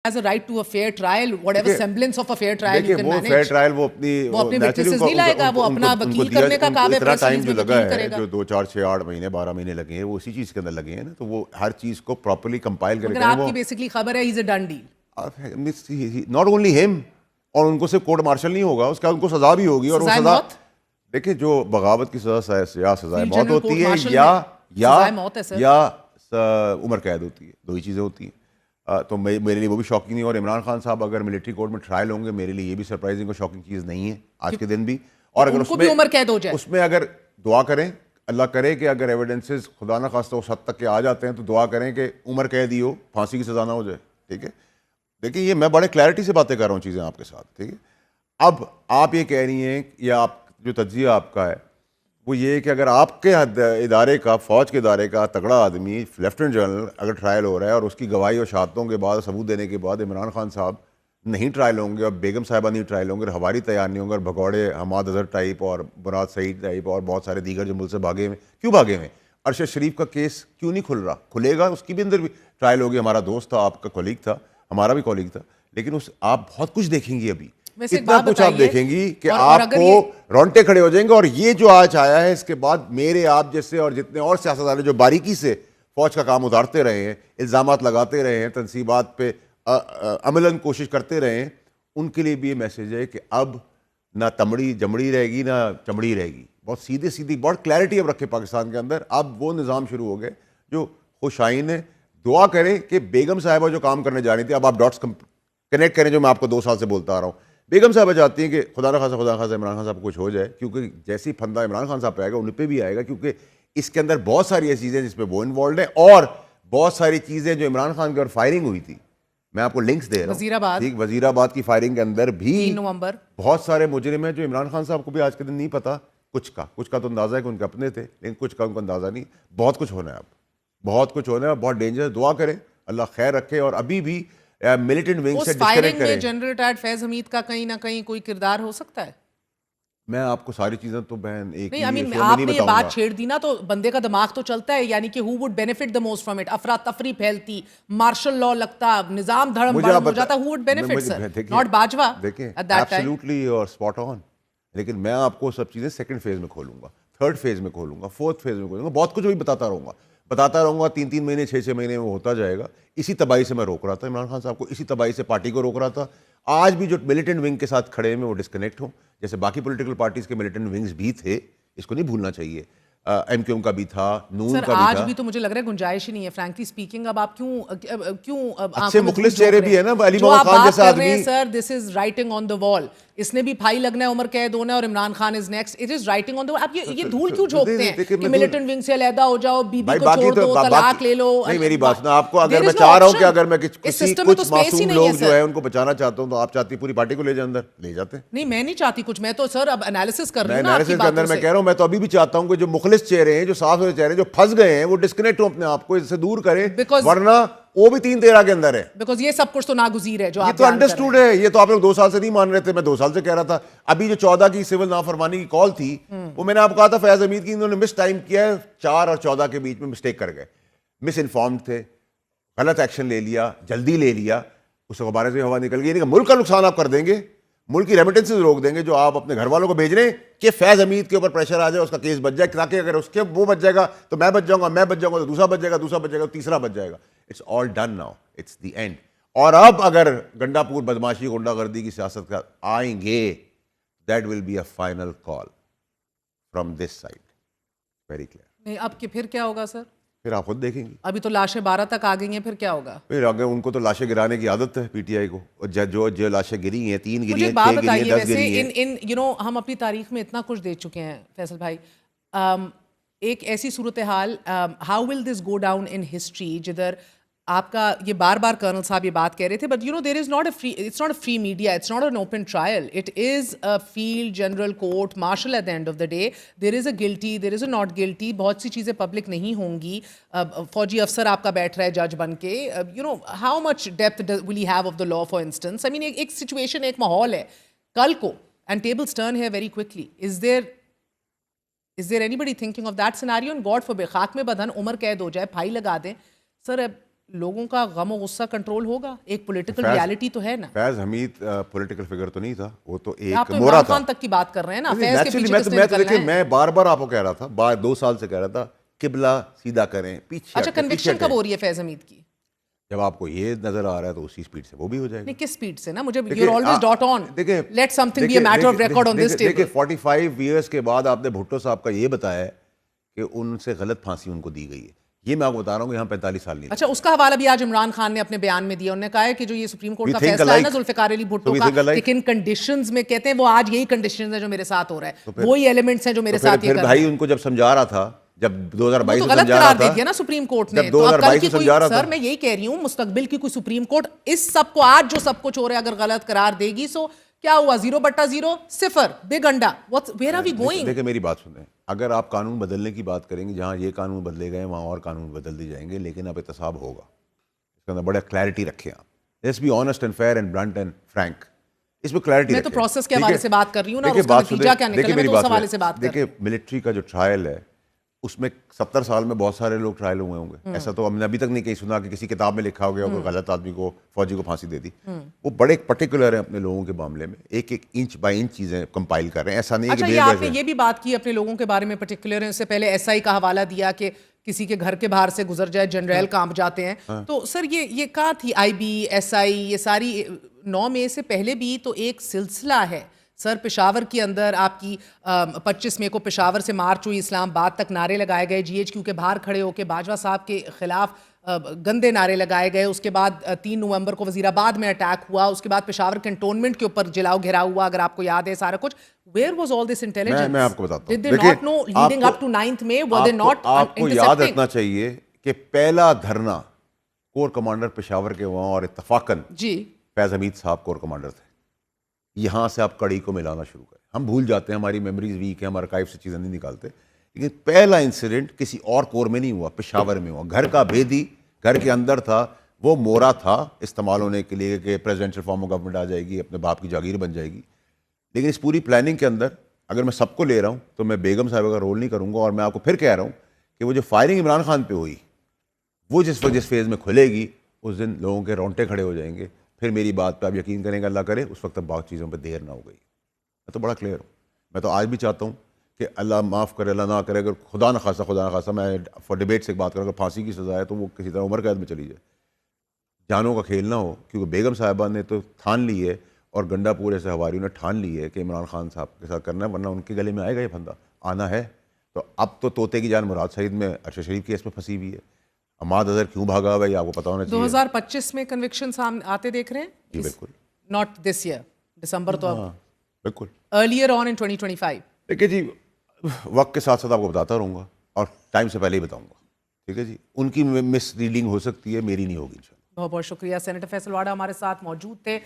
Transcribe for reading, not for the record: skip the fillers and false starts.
has a right to a fair trial, whatever semblance of a fair trial you can manage. fair trial وہ اپنی witnesses نہیں لائے گا, وہ اپنا وکیل کرنے کا کام ہے, اتنا ٹائم جو لگا ہے, جو 2 4 6 8 مہینے 12 مہینے لگے ہیں, وہ اسی چیز کے اندر لگے ہیں نا, تو وہ ہر چیز کو پراپرلی کمپائل کرے گا. آپ کی بیسکلی خبر ہے he's a done deal. not only him, اور ان کو صرف کورٹ مارشل نہیں ہوگا, اس کا ان کو سزا بھی ہوگی, اور وہ سزا دیکھیں جو بغاوت کی سزا یا سزائے موت ہوتی ہے یا عمر قید ہوتی ہے, 2 ہی چیزیں ہوتی ہیں. تو میرے لیے وہ بھی شاکنگ نہیں, اور عمران خان صاحب اگر ملٹری کورٹ میں ٹرائل ہوں گے, میرے لیے یہ بھی سرپرائزنگ اور شاکنگ چیز نہیں ہے آج کے دن بھی. اور اگر اس میں اگر دعا کریں, اللہ کرے کہ اگر ایویڈنسز خدا نہ خواستہ اس حد تک کے آ جاتے ہیں, تو دعا کریں کہ عمر قید ہی ہو, پھانسی کی سزا نہ ہو جائے. ٹھیک ہے, دیکھیں یہ میں بڑے کلیئرٹی سے باتیں کر رہا ہوں چیزیں آپ کے ساتھ. ٹھیک ہے, اب آپ یہ کہہ رہی ہیں, یا آپ جو تجزیہ آپ کا ہے وہ یہ ہے کہ اگر آپ کے ادارے کا, فوج کے ادارے کا تگڑا آدمی لیفٹنٹ جنرل اگر ٹرائل ہو رہا ہے, اور اس کی گواہی اور شہادتوں کے بعد, ثبوت دینے کے بعد عمران خان صاحب نہیں ٹرائل ہوں گے, اور بیگم صاحبہ نہیں ٹرائل ہوں گے, اور حواری تیار نہیں ہوں گے, اور بھگوڑے حماد اظہر ٹائپ اور مراد سعید ٹائپ اور بہت سارے دیگر جو ملک سے بھاگے ہوئے, کیوں بھاگے ہوئے؟ ارشد شریف کا کیس کیوں نہیں کھل رہا؟ کھلے گا, اس کی بھی اندر بھی ٹرائل ہوگی. ہمارا دوست تھا, آپ کا کولیگ تھا, ہمارا بھی کولیگ تھا, لیکن آپ بہت کچھ دیکھیں گی, ابھی اتنا کچھ آپ دیکھیں گی کہ آپ کو رونٹے کھڑے ہو جائیں گے. اور یہ جو آج آیا ہے, اس کے بعد میرے آپ جیسے اور جتنے اور سیاستدان جو باریکی سے فوج کا کام اتارتے رہے ہیں, الزامات لگاتے رہے ہیں, تنصیبات پہ عملاً کوشش کرتے رہے ہیں, ان کے لیے بھی یہ میسیج ہے کہ اب نہ تمڑی جمڑی رہے گی, نہ چمڑی رہے گی. بہت سیدھی بہت کلیئرٹی اب رکھے پاکستان کے اندر. اب وہ نظام شروع ہو گئے جو خوش آئین ہے. دعا کریں کہ بیگم صاحبہ جو کام کرنے جا رہی تھی, اب آپ ڈاٹس کنیکٹ کریں جو میں آپ کو 2 سال سے بولتا آ رہا ہوں. بیگم صاحبہ چاہتی ہیں کہ خدا نخواستہ عمران خان صاحب کو کچھ ہو جائے, کیونکہ جیسی پھندا عمران خان صاحب پہ آئے گا ان پہ بھی آئے گا, کیونکہ اس کے اندر بہت ساری ایسی چیزیں جس پہ وہ انوالوڈ ہیں, اور بہت ساری چیزیں جو عمران خان کی اور فائرنگ ہوئی تھی, میں آپ کو لنکس دے رہا ہوں. وزیر آباد کی فائرنگ کے اندر بھی 3 نومبر بہت سارے مجرم ہیں جو عمران خان صاحب کو بھی آج کے دن نہیں پتا. کچھ کا تو اندازہ ہے کہ ان کے اپنے تھے, لیکن کچھ کا ان کو اندازہ نہیں. بہت کچھ ہونا ہے, اب بہت کچھ ہونا ہے, بہت ڈینجر. دعا کریں اللہ خیر رکھے, اور ابھی بھی ملیٹنٹ ونگ سے ڈسکنیکٹ کریں. جنرل ریٹائرڈ فیض حمید کا کہیں نہ کہیں کوئی کردار ہو سکتا ہے. میں آپ کو ساری چیزیں تو بہن ایک نہیں, آپ نے یہ بات چھیڑ دی نا, تو بندے کا دماغ تو چلتا ہے, یعنی کہ who would benefit the most from it. افراتفری پھیلتی, مارشل لاء لگتا, نظام دھڑم بھڑم ہو جاتا, who would benefit sir? Not Bajwa at that time. Absolutely اور spot on. لیکن میں آپ کو سب چیزیں 2nd فیز میں کھولوں گا, 3rd فیز میں کھولوں گا, 4th فیز میں کھولوں گا, بہت کچھ بھی بتاتا رہوں گا. 3 مہینے 6 مہینے میں ہوتا جائے گا. اسی تباہی سے میں روک رہا تھا عمران خان صاحب کو, اسی تباہی سے پارٹی کو روک رہا تھا. آج بھی جو ملیٹنٹ ونگ کے ساتھ کھڑے ہیں وہ ڈسکنیکٹ ہوں, جیسے باقی پولیٹیکل پارٹیز کے ملیٹنٹ ونگز بھی تھے, اس کو نہیں بھولنا چاہیے. ایم کیو ایم کا بھی تھا, نون کا بھی تھا. آج بھی تو مجھے لگ رہا ہے گنجائش ہی نہیں ہے فرینکلی اسپیکنگ. اب آپ کیوں اچھے مخلص چہرے بھی ہے نا, علی محمد خان جیسا آدمی. سر دس از رائٹنگ آن دا وال. اس نے بھی پھائی لگنا ہے, عمر قید ہونا ہے, اور Imran Khan is next. It is writing on the wall. آپ یہ دھول کیوں جھونکتے ہیں کہ ملیٹنٹ ونگ سے علیحدہ ہو جاؤ, بیوی کو چھوڑ دو, طلاق لے لو. نہیں میری بات سنا, آپ کو اگر میں چاہ رہا ہوں کہ اگر میں کچھ معصوم لوگ جو ہے ان کو بچانا چاہتا ہوں, تو آپ چاہتی پوری پارٹی کو لے جائیں اندر, لے جاتے ہیں. نہیں میں نہیں چاہتی کچھ, میں تو سر اب انالیسس کر رہی ہوں. انالیسس کے اندر میں کہہ رہا ہوں, میں تو ابھی بھی چاہتا ہوں کہ جو مخلص چہرے ہیں, جو صاف ہوئے چہرے ہیں, جو پھنس گئے ہیں, وہ ڈسکنیکٹ ہوں اپنے آپ کو, اس سے دور کریں, ورنہ وہ بھی 3-13 کے اندر ہے. بیکاز یہ سب کچھ تو ناگزیر ہے جو یہ تو انڈرسٹوڈ ہے. یہ تو آپ لوگ 2 سال سے نہیں مان رہے تھے, میں 2 سال سے کہہ رہا تھا. ابھی جو 14 کی سول نافرمانی کی کال تھی, وہ میں نے آپ کو کہا تھا فیض حمید کی انہوں نے مس ٹائم کیا ہے, 4 اور 14 کے بیچ میں مسٹیک کر گئے, مس انفارمڈ تھے, غلط ایکشن لے لیا, جلدی لے لیا, اس سے غبارے سے ہوا نکل گئی. ملک کا نقصان آپ کر دیں گے, ملک کی ریمیٹنسز روک دیں گے جو آپ اپنے گھر والوں کو بھیج رہے ہیں, کہ فیض حمید کے اوپر پریشر آ جائے, اس کا کیس بچ جائے, تاکہ اگر اس کے وہ بچ جائے گا تو میں بچ جاؤں گا, میں بچ جاؤں گا تو دوسرا بچ جائے گا, دوسرا بچ جائے گا تو تیسرا بچ جائے گا. It's all done now, it's the end. اور اب اگر گنڈا پور بدماشی غنڈہ گردی کی سیاست کا آئیں گے, that will be a final call from this side, very clear. اب کہ پھر کیا ہوگا سر؟ پھر آپ خود دیکھیں گے. ابھی تو لاشیں 12 تک آ گئی ہیں, پھر کیا ہوگا؟ پھر آگے ان کو تو لاشیں گرانے کی عادت ہے پی ٹی آئی کو, اور جو لاشیں گری ہیں, 3 گری ہیں, 6 گری ہیں, 10 گری ہیں. ہم اپنی تاریخ میں اتنا کچھ دیکھ چکے ہیں فیصل بھائی. ایک ایسی صورتحال, how will this go down in history, جدھر آپ کا یہ بار بار کرنل صاحب یہ بات کہہ رہے تھے, but there is not it's not a free media, it's not an open trial, it is a field general court martial at the end of the day. There is a guilty, there is a not guilty, بہت سی چیزیں public نہیں ہوں گی. فوجی افسر آپ کا بیٹھ رہا ہے جج بن کے, how much depth will he have of the law for instance. I mean ایک سچویشن, ایک ماحول ہے کل کو, اینڈ ٹیبلز ٹرن ہے very quickly. Is there anybody thinking of that scenario? And God forbid, خاک میں بدن عمر قید ہو جائے, پھائی لگا دیں. سر لوگوں کا غم و غصہ کنٹرول ہوگا؟ ایک پولیٹیکل ریالٹی تو ہے نا. فیض حمید پولیٹیکل فگر تو نہیں تھا, وہ تو ایک آپ تو مورا عمران تھا. خان تک کی بات کر رہے ہیں نا. فیض کے پیچھے کس نے نکلنا ہے؟ میں بار بار آپ کو کہہ رہا تھا, 2 سال سے کہہ رہا تھا, قبلہ سیدھا کریں, پیچھے. اچھا, کنوکشن کب ہو رہی ہے فیض حمید کی؟ جب آپ کو یہ نظر آ رہا ہے تو اسی سپیڈ سے وہ بھی ہو جائے گا. نہیں, کس سپیڈ سے نا, مجھے you're always dot on. Let something be a matter of record on this table. دیکھیں 45 ایئرس کے بعد آپ نے بھٹو صاحب کا یہ بتایا ہے کہ ان سے غلط پھانسی ان کو دی گئی ہے. یہ میں آپ کو بتا رہا ہوں کہ یہاں 45 سال نہیں. اچھا, اس کا حوالہ بھی آج عمران خان نے اپنے بیان میں دیا. انہوں نے کہا ہے کہ جو یہ سپریم کورٹ کا فیصلہ ہے نا ذوالفقار علی بھٹو کا, کہ کن کنڈیشنز میں, کہتے ہیں وہ آج یہی کنڈیشنز ہیں جو میرے ساتھ ہو رہا ہے, وہی ایلیمنٹس ہیں جو میرے ساتھ یہ کر رہے ہیں. بھائی ان کو جب سمجھا رہا تھا, جب 2022 تو غلط قرار دے دیا نا سپریم کورٹ نے. تو اب کل کی کوئی, سر میں یہی کہہ رہی ہوں, مستقبل کی کوئی سپریم کورٹ اس سب کو آج جو سب کچھ ہو رہا ہے اگر غلط قرار دے گی, سو کیا ہوا, 0/0, 0, بگ انڈا. Where are we going? دیکھیں میری بات سنیں, اگر آپ قانون بدلنے کی بات کریں گے, جہاں یہ قانون بدلے گئے وہاں اور قانون بدل دی جائیں گے, لیکن اب احتساب ہوگا. اس کے اندر بڑا کلیئرٹی رکھیں آپ. Let's be honest and fair and blunt and frank. اس میں کلیئرٹی میں تو پروسیس کے حوالے سے بات کر رہی ہوں نا, اور اس کا نتیجہ کیا نکلے, میں تو اس حوالے سے بات کر رہی ہوں. دیکھیں ملٹری کا جو ٹرائل ہے اس میں 70 سال میں بہت سارے لوگ ٹرائل ہوئے ہوں گے. ایسا تو ہم نے ابھی تک نہیں کہیں سنا کہ کسی کتاب میں لکھا ہو گیا کہ غلط آدمی کو, فوجی کو پھانسی دے دی. وہ بڑے پرٹیکولر ہیں اپنے لوگوں کے معاملے میں, ایک انچ بائی انچ چیزیں کمپائل کر رہے ہیں. ایسا نہیں ہے کہ اچھا, آپ نے یہ بھی بات کی اپنے لوگوں کے بارے میں پرٹیکولر ہیں. اس سے پہلے SI کا حوالہ دیا کہ کسی کے گھر کے باہر سے گزر جائے جنرل کانپ جاتے ہیں. تو سر یہ کہاں تھی IB, SI, یہ ساری 9 مئی سے پہلے بھی تو ایک سلسلہ ہے. سر پشاور کے اندر آپ کی 25 مئی کو پشاور سے مارچ ہوئی, اسلام آباد تک نعرے لگائے گئے, GHQ کے باہر کھڑے ہو کے باجوہ صاحب کے خلاف گندے نعرے لگائے گئے. اس کے بعد 3 نومبر کو وزیر آباد میں اٹیک ہوا. اس کے بعد پشاور کنٹونمنٹ کے اوپر جلاؤ گھیراؤ ہوا, اگر آپ کو یاد ہے سارا کچھ. Where was all this intelligence? میں آپ کو بتاتا ہوں. Did they not know leading up to 9th May? Were they not آپ کو یاد رکھنا چاہیے کہ پہلا دھرنا کور کمانڈر پشاور کے وہاں, اور اتفاقاً فیض حمید صاحب کور کمانڈر تھے. یہاں سے آپ کڑی کو ملانا شروع کریں. ہم بھول جاتے ہیں, ہماری میموریز ویک ہے, ہم آرکائیو سے چیزیں نہیں نکالتے, لیکن پہلا انسیڈنٹ کسی اور کور میں نہیں ہوا, پشاور میں ہوا. گھر کا بھیدی گھر کے اندر تھا, وہ مورا تھا استعمال ہونے کے لیے کہ پریزیڈنشل فارم آف گورنمنٹ آ جائے گی, اپنے باپ کی جاگیر بن جائے گی. لیکن اس پوری پلاننگ کے اندر اگر میں سب کو لے رہا ہوں تو میں بیگم صاحبہ کا رول نہیں کروں گا. اور میں آپ کو پھر کہہ رہا ہوں کہ وہ جو فائرنگ عمران خان پہ ہوئی, وہ جس وقت جس فیز میں کھلے گی, اس دن لوگوں کے رونٹے کھڑے ہو جائیں گے. پھر میری بات پہ آپ یقین کریں گے, اللہ کرے اس وقت تک بہت چیزوں پہ دیر نہ ہو گئی. میں تو بڑا کلیئر ہوں. میں تو آج بھی چاہتا ہوں کہ اللہ معاف کرے, اللہ نہ کرے, اگر خدا نہ خواستہ میں فار ڈیبیٹ سے بات کروں, اگر پھانسی کی سزا ہے تو وہ کسی طرح عمر قید میں چلی جائے, جانوں کا کھیل نہ ہو. کیونکہ بیگم صاحبہ نے تو ٹھان لی ہے, اور گنڈا پورے سے ہواریوں نے ٹھان لی ہے کہ عمران خان صاحب کے ساتھ کرنا ہے, ورنہ ان کے گلے میں آئے گا یہ پھندا, آنا ہے. تو اب تو طوطے کی جان مراد سعید میں ارشد شریف کیس میں پھنسی ہوئی ہے. عماد اظہر کیوں بھاگا ہوا ہے یہ آپ کو پتا ہونا چاہیے. 2025 میں کنوکشن آتے دیکھ رہے ہیں؟ جی بالکل. ناٹ دس ایئر, دسمبر تو بالکل ارلیئر آن ان 2025. دیکھیے جی, وقت کے ساتھ ساتھ آپ کو بتاتا رہوں گا, اور ٹائم سے پہلے ہی بتاؤں گا. ٹھیک ہے جی, ان کی مس ریڈنگ ہو سکتی ہے, میری نہیں ہوگی انشاءاللہ. بہت بہت شکریہ. سینیٹر فیصل واڈا ہمارے ساتھ موجود تھے.